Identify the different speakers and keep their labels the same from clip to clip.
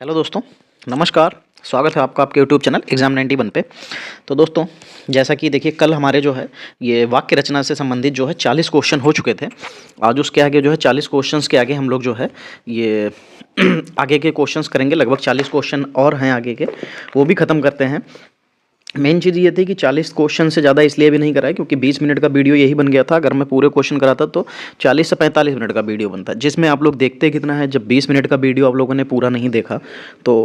Speaker 1: Hello दोस्तों, नमस्कार। स्वागत है आपका आपके यूट्यूब चैनल एग्ज़ाम 91 पे। तो दोस्तों, जैसा कि देखिए कल हमारे जो है ये वाक्य रचना से संबंधित जो है 40 क्वेश्चन हो चुके थे। आज उसके आगे जो है 40 क्वेश्चंस के आगे हम लोग जो है ये आगे के क्वेश्चंस करेंगे। लगभग 40 क्वेश्चन और हैं आगे के, वो भी ख़त्म करते हैं। मेन चीज़ ये थी कि 40 क्वेश्चन से ज़्यादा इसलिए भी नहीं कराया क्योंकि 20 मिनट का वीडियो यही बन गया था। अगर मैं पूरे क्वेश्चन कराता तो 40 से 45 मिनट का वीडियो बनता, जिसमें आप लोग देखते कितना है। जब 20 मिनट का वीडियो आप लोगों ने पूरा नहीं देखा तो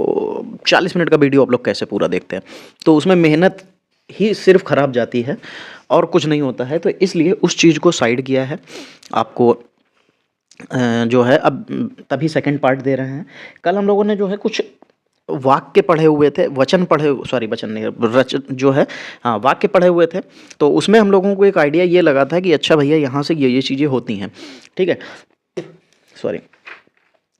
Speaker 1: 40 मिनट का वीडियो आप लोग कैसे पूरा देखते हैं। तो उसमें मेहनत ही सिर्फ ख़राब जाती है और कुछ नहीं होता है। तो इसलिए उस चीज़ को साइड किया है। आपको जो है अब तभी सेकंड पार्ट दे रहे हैं। कल हम लोगों ने जो है कुछ वाक्य पढ़े हुए थे, वचन पढ़े, सॉरी वचन नहीं, रच जो है, हाँ वाक्य पढ़े हुए थे। तो उसमें हम लोगों को एक आइडिया ये लगा था कि अच्छा भैया यहाँ से ये चीज़ें होती हैं, ठीक है, सॉरी।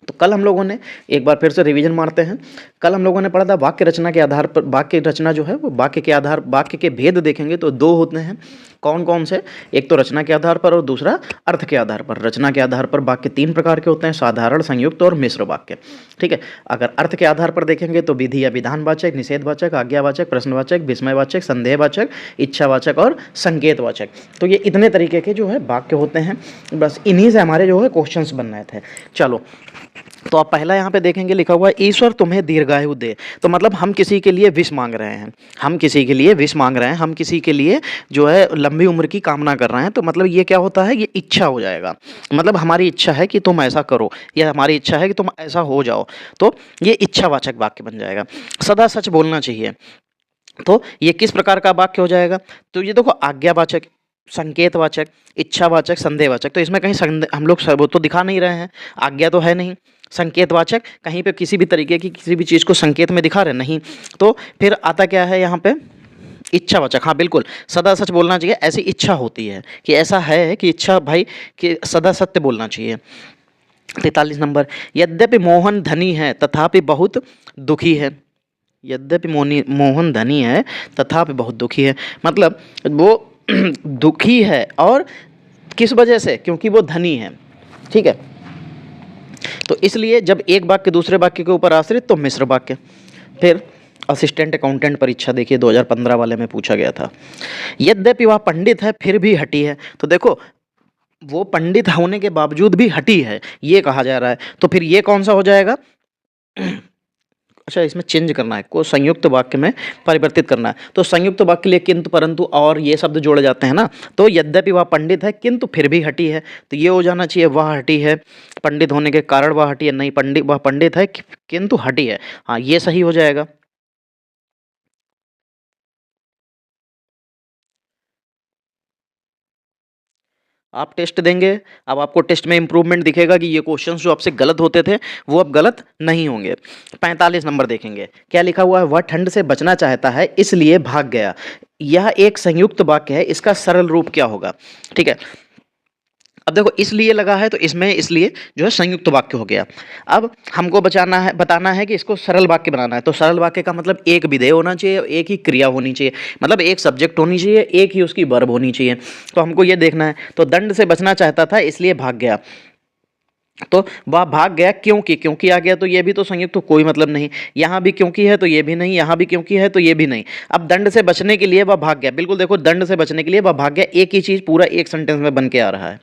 Speaker 1: तो कल हम लोगों ने एक बार फिर से रिवीजन मारते हैं। कल हम लोगों ने पढ़ा था वाक्य रचना के आधार पर, वाक्य रचना जो है वो वाक्य के आधार, वाक्य के भेद देखेंगे तो दो होते हैं। कौन कौन से? एक तो रचना के आधार पर और दूसरा अर्थ के आधार पर। रचना के आधार पर वाक्य तीन प्रकार के होते हैं: साधारण, संयुक्त और मिश्र वाक्य, ठीक है। अगर अर्थ के आधार पर देखेंगे तो विधि या विधानवाचक, निषेधवाचक, आज्ञावाचक, प्रश्नवाचक, विस्मयवाचक, संदेहवाचक, इच्छावाचक और संकेतवाचक। तो ये इतने तरीके के जो है वाक्य होते हैं। बस इन्हीं से हमारे जो है क्वेश्चंस बन रहे थे। चलो, तो आप पहला यहाँ पे देखेंगे लिखा हुआ है ईश्वर तुम्हें दीर्घायु दे। तो मतलब हम किसी के लिए विश मांग रहे हैं, हम किसी के लिए विश मांग रहे हैं, हम किसी के लिए जो है लंबी उम्र की कामना कर रहे हैं। तो मतलब ये क्या होता है, ये इच्छा हो जाएगा। मतलब हमारी इच्छा है कि तुम ऐसा करो या हमारी इच्छा है कि तुम ऐसा हो जाओ, तो ये इच्छावाचक वाक्य बन जाएगा। सदा सच बोलना चाहिए, तो ये किस प्रकार का वाक्य हो जाएगा? तो ये देखो, आज्ञावाचक, संकेतवाचक, इच्छावाचक, संदेहवाचक। तो इसमें कहीं हम लोग वो तो दिखा नहीं रहे हैं, आज्ञा तो है नहीं। संकेतवाचक, कहीं पे किसी भी तरीके की किसी भी चीज़ को संकेत में दिखा रहे नहीं। तो फिर आता क्या है यहाँ पे? इच्छावाचक। हाँ बिल्कुल, सदा सच बोलना चाहिए, ऐसी इच्छा होती है कि ऐसा है कि इच्छा भाई कि सदा सत्य बोलना चाहिए। 43 नंबर, यद्यपि मोहन धनी है तथापि बहुत दुखी है। यद्यपि मोहन धनी है तथापि बहुत दुखी है, मतलब वो दुखी है। और किस वजह से? क्योंकि वो धनी है, ठीक है। तो इसलिए जब एक वाक्य दूसरे वाक्य के ऊपर आश्रित तो मिश्र वाक्य। फिर असिस्टेंट अकाउंटेंट परीक्षा देखिए 2015 वाले में पूछा गया था। यद्यपि वह पंडित है फिर भी हठी है। तो देखो, वो पंडित होने के बावजूद भी हठी है, ये कहा जा रहा है। तो फिर ये कौन सा हो जाएगा? अच्छा, इसमें चेंज करना है को, संयुक्त वाक्य में परिवर्तित करना है। तो संयुक्त वाक्य के लिए किंतु, परंतु और ये शब्द जोड़े जाते हैं ना। तो यद्यपि वह पंडित है किंतु फिर भी हठी है, तो ये हो जाना चाहिए वह हठी है। पंडित होने के कारण वह हठी है, नहीं, पंडित, वह पंडित है किंतु हठी है। हाँ, ये सही हो जाएगा। आप टेस्ट देंगे, अब आपको टेस्ट में इंप्रूवमेंट दिखेगा कि ये क्वेश्चंस जो आपसे गलत होते थे वो अब गलत नहीं होंगे। 45 नंबर देखेंगे, क्या लिखा हुआ है? वह ठंड से बचना चाहता है इसलिए भाग गया। यह एक संयुक्त वाक्य है, इसका सरल रूप क्या होगा? ठीक है, अब देखो इसलिए लगा है तो इसमें इसलिए जो है संयुक्त वाक्य हो गया। अब हमको बताना है कि इसको सरल वाक्य बनाना है। तो सरल वाक्य का मतलब एक विधेय होना चाहिए, एक ही क्रिया होनी चाहिए, मतलब एक सब्जेक्ट होनी चाहिए, एक ही उसकी वर्ब होनी चाहिए। तो हमको ये देखना है। तो दंड से बचना चाहता था इसलिए भाग गया, तो वह भाग गया क्योंकि, क्योंकि आ गया तो ये भी तो संयुक्त, तो कोई मतलब नहीं। यहाँ भी क्योंकि है तो ये भी नहीं, यहाँ भी क्योंकि है तो ये भी नहीं। अब दंड से बचने के लिए वह भाग गया, बिल्कुल देखो, दंड से बचने के लिए वह भाग गया, एक ही चीज पूरा एक सेंटेंस में बन के आ रहा है।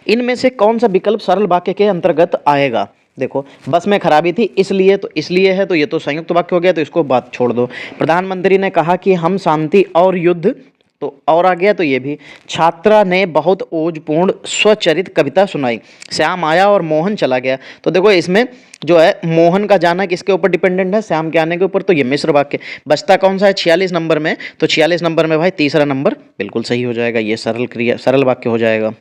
Speaker 1: इनमें से कौन सा विकल्प सरल वाक्य के अंतर्गत आएगा? देखो, बस में खराबी थी इसलिए, तो इसलिए है तो ये तो संयुक्त वाक्य हो गया, तो इसको बात छोड़ दो। प्रधानमंत्री ने कहा कि हम शांति और युद्ध, तो और आ गया तो ये भी। छात्रा ने बहुत ओजपूर्ण स्वचरित कविता सुनाई। श्याम आया और मोहन चला गया। तो देखो इसमें जो है मोहन का जाना किसके ऊपर डिपेंडेंट है? श्याम के आने के ऊपर। तो ये मिश्र वाक्य। बचता कौन सा है 46 नंबर में? तो 46 नंबर में भाई तीसरा नंबर बिल्कुल सही हो जाएगा, ये सरल क्रिया, सरल वाक्य हो जाएगा।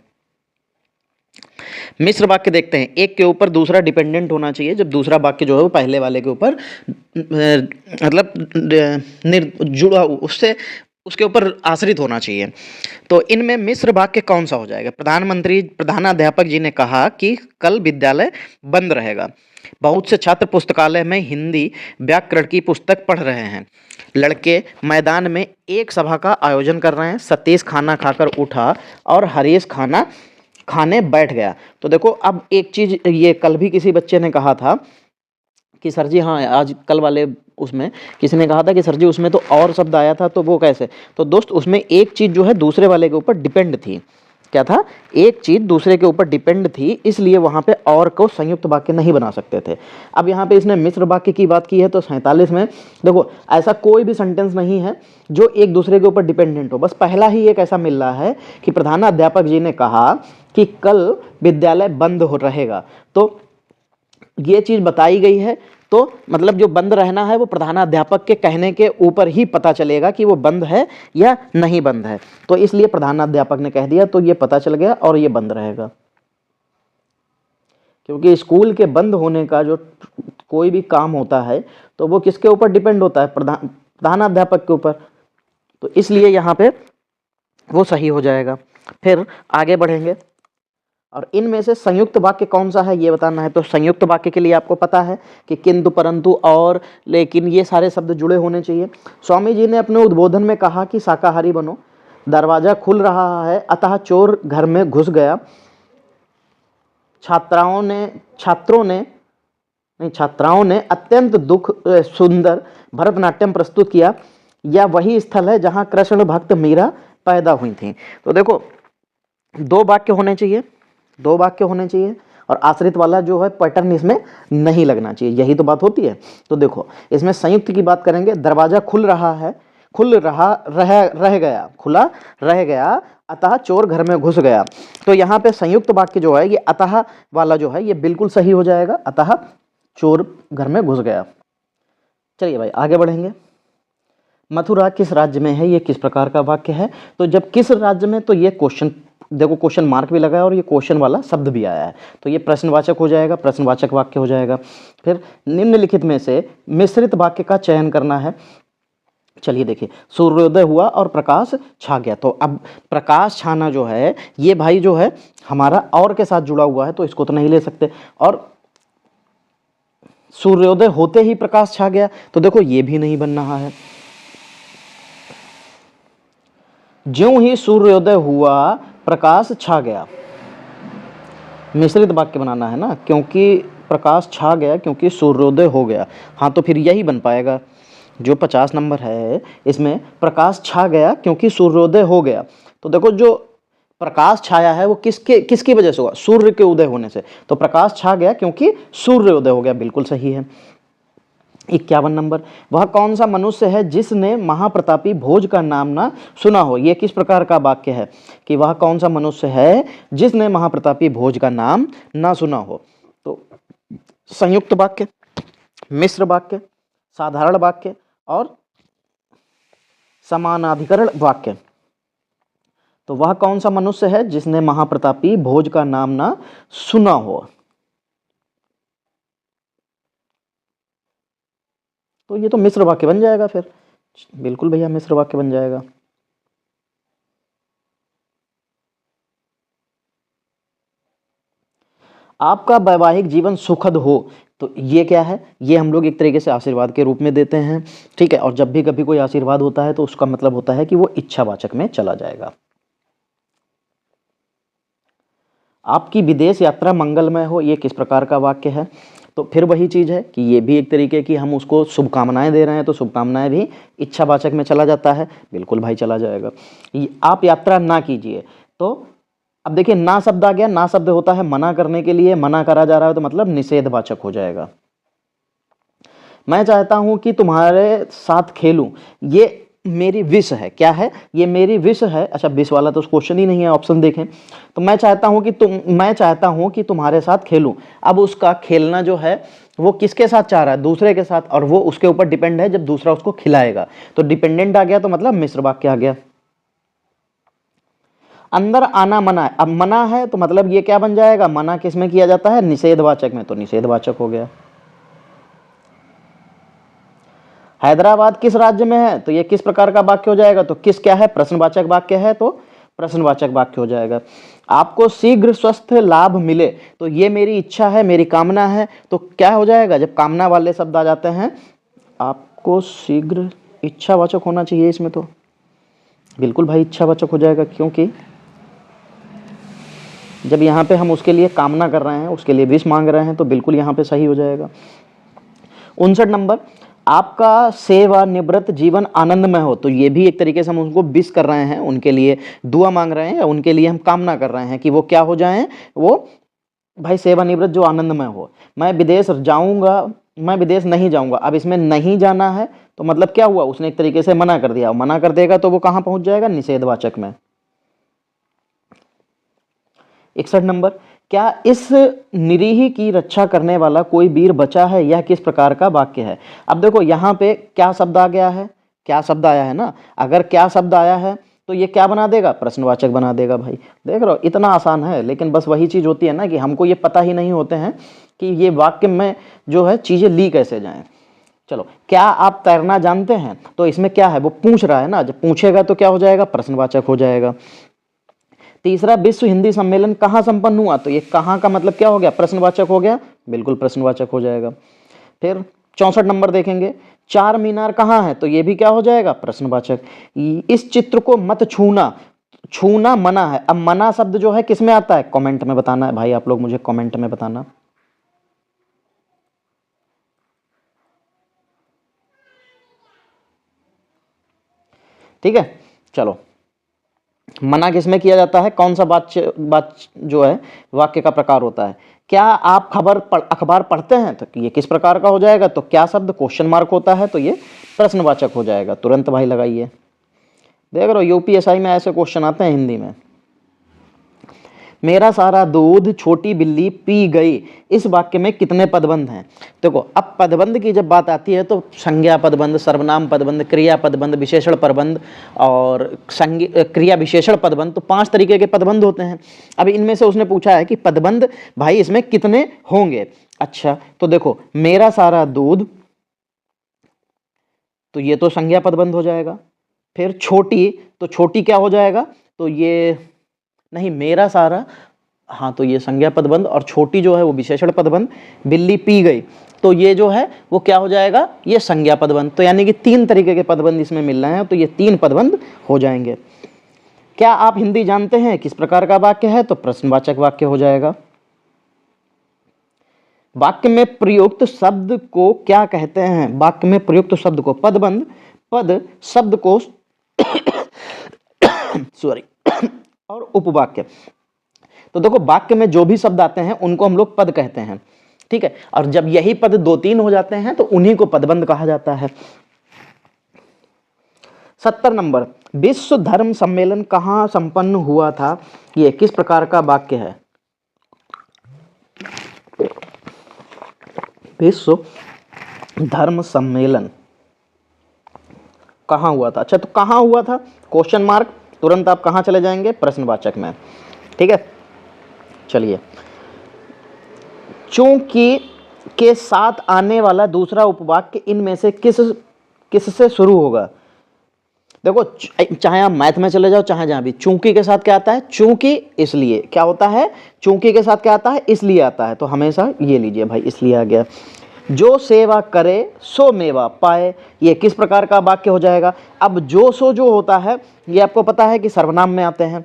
Speaker 1: मिश्र वाक्य देखते हैं, एक के ऊपर दूसरा डिपेंडेंट होना चाहिए जब दूसरा वाक्य जो है वो पहले वाले के ऊपर मतलब जुड़ा, उससे उसके ऊपर आश्रित होना चाहिए। तो इनमें मिश्र वाक्य कौन सा हो जाएगा? प्रधानाध्यापक जी ने कहा कि कल विद्यालय बंद रहेगा। बहुत से छात्र पुस्तकालय में हिंदी व्याकरण की पुस्तक पढ़ रहे हैं। लड़के मैदान में एक सभा का आयोजन कर रहे हैं। सतीश खाना खाकर उठा और हरीश खाना खाने बैठ गया। तो देखो, अब एक चीज ये कल भी किसी बच्चे ने कहा था कि सर जी हाँ आज कल वाले उसमें किसी ने कहा था कि सर जी उसमें तो और शब्द आया था, तो वो कैसे? तो दोस्त उसमें एक चीज़ जो है दूसरे वाले के ऊपर डिपेंड थी। क्या था? एक चीज़ दूसरे के ऊपर डिपेंड थी, इसलिए वहाँ पे और को संयुक्त वाक्य नहीं बना सकते थे। अब यहाँ पे इसने मिश्र वाक्य की बात की है, तो 47 में देखो ऐसा कोई भी सेंटेंस नहीं है जो एक दूसरे के ऊपर डिपेंडेंट हो। बस पहला ही एक ऐसा मिल रहा है कि प्रधानाध्यापक जी ने कहा कि कल विद्यालय बंद हो रहेगा, तो ये चीज़ बताई गई है। तो मतलब जो बंद रहना है वो प्रधानाध्यापक के कहने के ऊपर ही पता चलेगा कि वो बंद है या नहीं बंद है। तो इसलिए प्रधानाध्यापक ने कह दिया तो ये पता चल गया और ये बंद रहेगा, क्योंकि स्कूल के बंद होने का जो कोई भी काम होता है तो वो किसके ऊपर डिपेंड होता है? प्रधानाध्यापक के ऊपर। तो इसलिए यहाँ पे वो सही हो जाएगा। फिर आगे बढ़ेंगे और इनमें से संयुक्त वाक्य कौन सा है ये बताना है। तो संयुक्त वाक्य के लिए आपको पता है कि किंतु, परंतु, और, लेकिन, ये सारे शब्द जुड़े होने चाहिए। स्वामी जी ने अपने उद्बोधन में कहा कि शाकाहारी बनो, दरवाजा खुल रहा है अतः चोर घर में घुस गया, छात्राओं ने अत्यंत सुंदर भरतनाट्यम प्रस्तुत किया, यह वही स्थल है जहां कृष्ण भक्त मीरा पैदा हुई थी। तो देखो दो वाक्य होने चाहिए और आश्रित वाला जो है पैटर्न इसमें नहीं लगना चाहिए, यही तो बात होती है। तो देखो इसमें संयुक्त की बात करेंगे, दरवाजा खुला रह गया अतः चोर घर में घुस गया। तो यहाँ पे संयुक्त वाक्य जो है ये अतः वाला जो है ये बिल्कुल सही हो जाएगा, अतः चोर घर में घुस गया। चलिए भाई आगे बढ़ेंगे। मथुरा किस राज्य में है, ये किस प्रकार का वाक्य है? तो जब किस राज्य में, तो ये क्वेश्चन, देखो क्वेश्चन मार्क भी लगा है और ये क्वेश्चन वाला शब्द भी आया है, तो ये प्रश्नवाचक हो जाएगा, प्रश्नवाचक वाक्य हो जाएगा। फिर निम्नलिखित में से मिश्रित वाक्य का चयन करना है। चलिए देखिए, सूर्योदय हुआ और प्रकाश छा गया। तो अब प्रकाश छाना जो है ये भाई जो है हमारा और के साथ जुड़ा हुआ है, तो इसको तो नहीं ले सकते। और सूर्योदय होते ही प्रकाश छा गया, तो देखो ये भी नहीं बन रहा है। ज्यों ही सूर्योदय हुआ प्रकाश छा गया, मिश्रित वाक्य बनाना है ना, क्योंकि प्रकाश छा गया क्योंकि सूर्योदय हो गया। हाँ तो फिर यही बन पाएगा, जो 50 नंबर है इसमें प्रकाश छा गया क्योंकि सूर्योदय हो गया। तो देखो जो प्रकाश छाया है वो किसकी वजह से हुआ? सूर्य के उदय होने से। तो प्रकाश छा गया क्योंकि सूर्योदय हो गया, बिल्कुल सही है। 51 नंबर, वह कौन सा मनुष्य है जिसने महाप्रतापी भोज का नाम ना सुना हो? यह किस प्रकार का वाक्य है कि वह कौन सा मनुष्य है जिसने महाप्रतापी भोज का नाम ना सुना हो? तो संयुक्त वाक्य, मिश्र वाक्य, साधारण वाक्य और समानाधिकरण वाक्य। तो वह कौन सा मनुष्य है जिसने महाप्रतापी भोज का नाम ना सुना हो? तो ये तो मिश्र वाक्य बन जाएगा फिर, बिल्कुल भैया मिश्र वाक्य बन जाएगा। आपका वैवाहिक जीवन सुखद हो, तो ये क्या है? ये हम लोग एक तरीके से आशीर्वाद के रूप में देते हैं, ठीक है। और जब भी कभी कोई आशीर्वाद होता है तो उसका मतलब होता है कि वो इच्छावाचक में चला जाएगा। आपकी विदेश यात्रा मंगलमय हो, ये किस प्रकार का वाक्य है? तो फिर वही चीज़ है कि ये भी एक तरीके की हम उसको शुभकामनाएं दे रहे हैं, तो शुभकामनाएं भी इच्छावाचक में चला जाता है, बिल्कुल भाई चला जाएगा। आप यात्रा ना कीजिए, तो अब देखिए ना शब्द आ गया, ना शब्द होता है मना करने के लिए, मना करा जा रहा है तो मतलब निषेधवाचक हो जाएगा। मैं चाहता हूं कि तुम्हारे साथ खेलूं, ये मेरी विश है। क्या है? ये मेरी विश है। अच्छा विश वाला तो क्वेश्चन ही नहीं है, ऑप्शन देखें तो मैं चाहता हूं कि तुम्हारे साथ खेलूं। अब उसका खेलना जो है वो किसके साथ चाह रहा है? दूसरे के साथ, और वो उसके ऊपर डिपेंड है जब दूसरा उसको खिलाएगा, तो डिपेंडेंट आ गया, तो मतलब मिश्र वाक्य आ गया। अंदर आना मना है, अब मना है तो मतलब ये क्या बन जाएगा? मना किसमें किया जाता है? निषेधवाचक में, तो निषेधवाचक हो गया। हैदराबाद किस राज्य में है? तो ये किस प्रकार का वाक्य हो जाएगा? तो किस क्या है? प्रश्नवाचक वाक्य है, तो प्रश्नवाचक वाक्य हो जाएगा। आपको शीघ्र स्वस्थ लाभ मिले, तो ये मेरी इच्छा है, मेरी कामना है, तो क्या हो जाएगा? जब कामना वाले शब्द आ जाते हैं, आपको शीघ्र, इच्छावाचक होना चाहिए इसमें, तो बिल्कुल भाई इच्छावाचक हो जाएगा, क्योंकि जब यहाँ पे हम उसके लिए कामना कर रहे हैं, उसके लिए विश मांग रहे हैं, तो बिल्कुल यहाँ पे सही हो जाएगा। 59 नंबर, आपका सेवानिवृत्त जीवन आनंदमय हो। तो ये भी एक तरीके से हम उनको विश कर रहे हैं, उनके लिए दुआ मांग रहे हैं, या उनके लिए हम कामना कर रहे हैं कि वो क्या हो जाएं, वो भाई सेवानिवृत्त जो आनंदमय हो। मैं विदेश जाऊंगा, मैं विदेश नहीं जाऊंगा, अब इसमें नहीं जाना है तो मतलब क्या हुआ, उसने एक तरीके से मना कर दिया। मना कर देगा तो वो कहां पहुंच जाएगा, निषेधवाचक में। 61 नंबर, क्या इस निरीह की रक्षा करने वाला कोई वीर बचा है, यह किस प्रकार का वाक्य है। अब देखो यहाँ पे क्या शब्द आ गया है, क्या शब्द आया है ना, अगर क्या शब्द आया है तो ये क्या बना देगा, प्रश्नवाचक बना देगा। भाई देख रहे हो इतना आसान है, लेकिन बस वही चीज होती है ना कि हमको ये पता ही नहीं होते हैं कि ये वाक्य में जो है चीजें ली कैसे जाएं। चलो, क्या आप तैरना जानते हैं, तो इसमें क्या है, वो पूछ रहा है ना, जब पूछेगा तो क्या हो जाएगा, प्रश्नवाचक हो जाएगा। तीसरा, विश्व हिंदी सम्मेलन कहाँ संपन्न हुआ, तो ये कहाँ का मतलब क्या हो गया, प्रश्नवाचक हो गया, बिल्कुल प्रश्नवाचक हो जाएगा। फिर 64 नंबर देखेंगे, चार मीनार कहाँ है, तो ये भी क्या हो जाएगा, प्रश्नवाचक। इस चित्र को मत छूना, छूना मना है। अब मना शब्द जो है किस में आता है, कमेंट में बताना है भाई, आप लोग मुझे कमेंट में बताना। ठीक है, चलो, मना किसमें किया जाता है, कौन सा बात जो है वाक्य का प्रकार होता है। क्या आप अखबार पढ़ते हैं, तो ये किस प्रकार का हो जाएगा, तो क्या शब्द क्वेश्चन मार्क होता है, तो ये प्रश्नवाचक हो जाएगा। तुरंत भाई लगाइए, देख रहे हो यूपीएसआई में ऐसे क्वेश्चन आते हैं हिंदी में। मेरा सारा दूध छोटी बिल्ली पी गई, इस वाक्य में कितने पदबंध हैं। देखो, अब पदबंध की जब बात आती है तो संज्ञा पदबंध, सर्वनाम पदबंध, क्रिया पदबंध, विशेषण पदबंध और क्रिया विशेषण पदबंध, तो 5 तरीके के पदबंध होते हैं। अब इनमें से उसने पूछा है कि पदबंध भाई इसमें कितने होंगे। अच्छा, तो देखो, मेरा सारा दूध, तो ये तो संज्ञा पदबंध हो जाएगा। फिर छोटी, तो छोटी क्या हो जाएगा, तो ये नहीं, मेरा सारा, हाँ तो ये संज्ञा पदबंध, और छोटी जो है वो विशेषण पदबंध। बिल्ली पी गई, तो ये जो है वो क्या हो जाएगा, ये संज्ञा पदबंध। तो यानी कि 3 तरीके के पदबंध इसमें मिल रहे हैं, तो ये 3 पदबंध हो जाएंगे। क्या आप हिंदी जानते हैं किस प्रकार का वाक्य है, तो प्रश्नवाचक वाक्य हो जाएगा। वाक्य में प्रयुक्त शब्द को क्या कहते हैं, वाक्य में प्रयुक्त शब्द को पदबंध, पद शब्द को सॉरी और उपवाक्य। तो देखो, वाक्य में जो भी शब्द आते हैं उनको हम लोग पद कहते हैं, ठीक है, और जब यही पद 2-3 हो जाते हैं तो उन्हीं को पदबंध कहा जाता है। 70 नंबर, विश्व धर्म सम्मेलन कहाँ संपन्न हुआ था, ये किस प्रकार का वाक्य है। विश्व धर्म सम्मेलन कहाँ हुआ था। अच्छा, तो कहाँ हुआ था, क्वेश्चन मार्क, तुरंत आप कहाँ चले जाएंगे, प्रश्नवाचक में। ठीक है, चलिए, चूंकि के साथ आने वाला दूसरा उपवाक्य इनमें से किससे शुरू होगा। देखो, चाहे आप मैथ में चले जाओ, चाहे जहां भी, चूंकि के साथ क्या आता है, चूंकि इसलिए, क्या होता है, चूंकि के साथ क्या आता है, इसलिए आता है। तो हमेशा ये लीजिए भाई, इसलिए आ गया। जो सेवा करे सो मेवा पाए, ये किस प्रकार का वाक्य हो जाएगा। अब जो सो जो होता है ये आपको पता है कि सर्वनाम में आते हैं,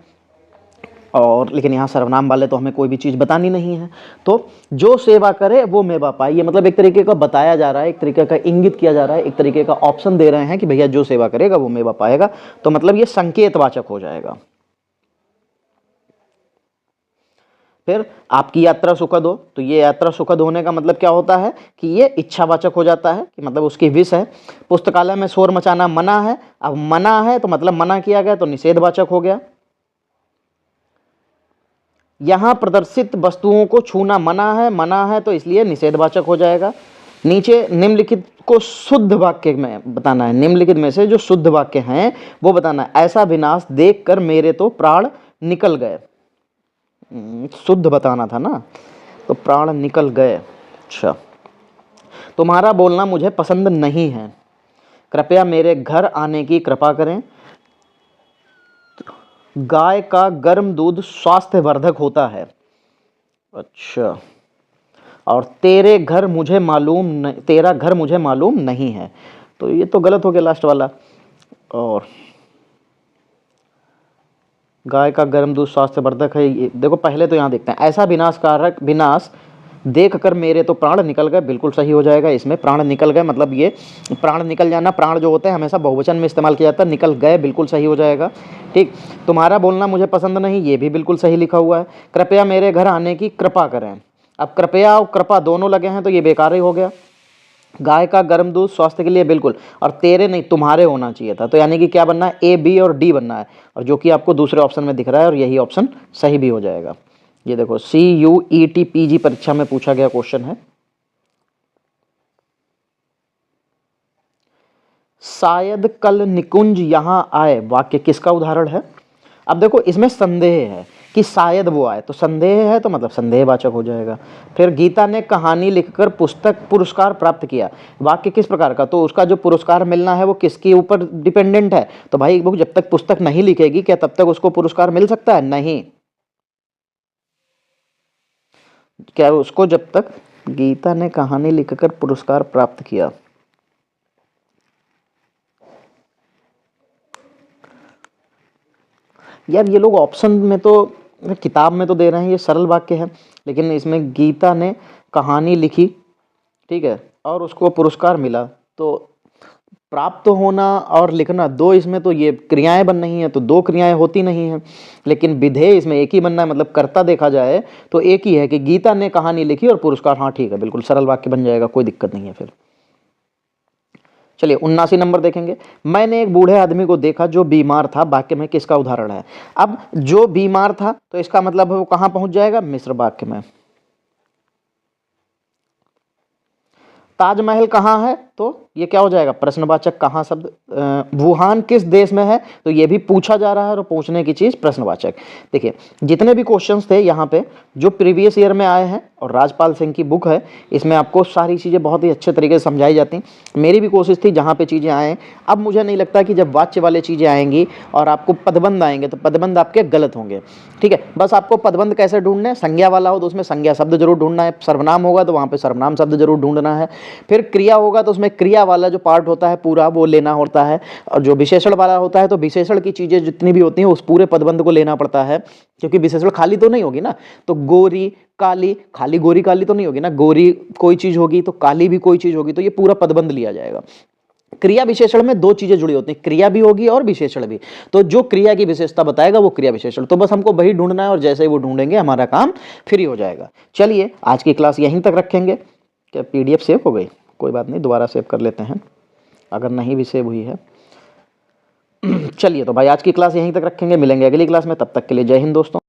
Speaker 1: और लेकिन यहाँ सर्वनाम वाले तो हमें कोई भी चीज़ बतानी नहीं है। तो जो सेवा करे वो मेवा पाए, ये मतलब एक तरीके का बताया जा रहा है, एक तरीके का इंगित किया जा रहा है, एक तरीके का ऑप्शन दे रहे हैं कि भैया जो सेवा करेगा वो मेवा पाएगा। तो मतलब ये संकेतवाचक हो जाएगा। फिर आपकी यात्रा सुखद हो, तो ये यात्रा सुखद होने का मतलब क्या होता है कि ये इच्छावाचक हो जाता है, कि मतलब उसकी विश है। पुस्तकालय में शोर मचाना मना है, अब मना है तो मतलब मना किया गया, तो निषेधवाचक हो गया। यहां प्रदर्शित वस्तुओं को छूना मना है तो इसलिए निषेधवाचक हो जाएगा। नीचे निम्नलिखित को शुद्ध वाक्य में बताना है, निम्नलिखित में से जो शुद्ध वाक्य हैं वो बताना है। ऐसा विनाश देखकर मेरे तो प्राण निकल गए, शुद्ध बताना था ना, तो प्राण निकल गए। अच्छा, तुम्हारा बोलना मुझे पसंद नहीं है, कृपया मेरे घर आने की कृपा करें। गाय का गर्म दूध स्वास्थ्यवर्धक होता है। अच्छा, और तेरा घर मुझे मालूम नहीं है, तो ये तो गलत हो गया लास्ट वाला। और गाय का गर्म दूध स्वास्थ्यवर्धक है, ये देखो पहले तो यहाँ देखते हैं, ऐसा विनाशकारक विनाश देख कर मेरे तो प्राण निकल गए, बिल्कुल सही हो जाएगा। इसमें प्राण निकल गए मतलब ये प्राण निकल जाना, प्राण जो होते हैं हमेशा बहुवचन में इस्तेमाल किया जाता है, निकल गए बिल्कुल सही हो जाएगा। ठीक, तुम्हारा बोलना मुझे पसंद नहीं, ये भी बिल्कुल सही लिखा हुआ है। कृपया मेरे घर आने की कृपा करें, अब कृपया और कृपा दोनों लगे हैं तो ये बेकार ही हो गया। गाय का गर्म दूध स्वास्थ्य के लिए बिल्कुल, और तेरे नहीं तुम्हारे होना चाहिए था, तो यानी कि क्या बनना है, ए बी और डी बनना है, और जो कि आपको दूसरे ऑप्शन में दिख रहा है, और यही ऑप्शन सही भी हो जाएगा। ये देखो CUET PG परीक्षा में पूछा गया क्वेश्चन है। शायद कल निकुंज यहां आए, वाक्य किसका उदाहरण है। अब देखो इसमें संदेह है कि शायद वो आए, तो संदेह है तो मतलब संदेहवाचक हो जाएगा। फिर गीता ने कहानी लिखकर पुस्तक पुरस्कार प्राप्त किया, वाक्य किस प्रकार का, तो उसका जो पुरस्कार मिलना है वो किसके ऊपर डिपेंडेंट है, तो भाई वो जब तक पुस्तक नहीं लिखेगी क्या तब तक उसको पुरस्कार मिल सकता है, नहीं। क्या उसको जब तक गीता ने कहानी लिखकर पुरस्कार प्राप्त किया, यार ये लोग ऑप्शन में तो किताब में तो दे रहे हैं ये सरल वाक्य है, लेकिन इसमें गीता ने कहानी लिखी, ठीक है, और उसको पुरस्कार मिला, तो प्राप्त होना और लिखना दो, इसमें तो ये क्रियाएं बन रही हैं, तो दो क्रियाएं होती नहीं हैं, लेकिन विधेय इसमें एक ही बनना है, मतलब कर्ता देखा जाए तो एक ही है कि गीता ने कहानी लिखी और पुरस्कार, हाँ ठीक है, बिल्कुल सरल वाक्य बन जाएगा, कोई दिक्कत नहीं है। फिर चलिए 79 नंबर देखेंगे। मैंने एक बूढ़े आदमी को देखा जो बीमार था, वाक्य में किसका उदाहरण है। अब जो बीमार था तो इसका मतलब है वो कहां पहुंच जाएगा, मिश्र वाक्य में। ताजमहल कहाँ है, तो ये क्या हो जाएगा, प्रश्नवाचक कहाँ शब्द। वुहान किस देश में है, तो ये भी पूछा जा रहा है और पूछने की चीज प्रश्नवाचक। देखिए जितने भी क्वेश्चंस थे यहाँ पे जो प्रीवियस ईयर में आए हैं, और राजपाल सिंह की बुक है, इसमें आपको सारी चीज़ें बहुत ही अच्छे तरीके से समझाई जाती। मेरी भी कोशिश थी जहाँ पे चीज़ें आएँ। अब मुझे नहीं लगता कि जब वाच्य वाले चीज़ें आएंगी और आपको पदबंध आएंगे तो पदबंध आपके गलत होंगे, ठीक है। बस आपको पदबंध कैसे ढूंढना है, संज्ञा वाला हो तो उसमें संज्ञा शब्द जरूर ढूंढना है, सर्वनाम होगा तो वहाँ पे सर्वनाम शब्द जरूर ढूंढना है, फिर क्रिया होगा तो उसमें क्रिया वाला जो पार्ट होता है पूरा वो लेना होता है, और जो विशेषण वाला होता है तो विशेषण की चीज़ें जितनी भी होती हैं उस पूरे पदबंध को लेना पड़ता है, क्योंकि विशेषण खाली तो नहीं होगी ना। तो गोरी काली, खाली गोरी काली तो नहीं होगी ना, गोरी कोई चीज़ होगी तो काली भी कोई चीज़ होगी, तो ये पूरा पदबंध लिया जाएगा। क्रिया विशेषण में दो चीजें जुड़ी होती हैं, क्रिया भी होगी और विशेषण भी, तो जो क्रिया की विशेषता बताएगा वो क्रिया विशेषण, तो बस हमको वही ढूंढना है, और जैसे ही वो ढूंढेंगे हमारा काम फ्री हो जाएगा। चलिए आज की क्लास यहीं तक रखेंगे। क्या PDF सेव हो गई, कोई बात नहीं, दोबारा सेव कर लेते हैं अगर नहीं भी सेव हुई है। चलिए तो भाई आज की क्लास यहीं तक रखेंगे, मिलेंगे अगली क्लास में, तब तक के लिए जय हिंद दोस्तों।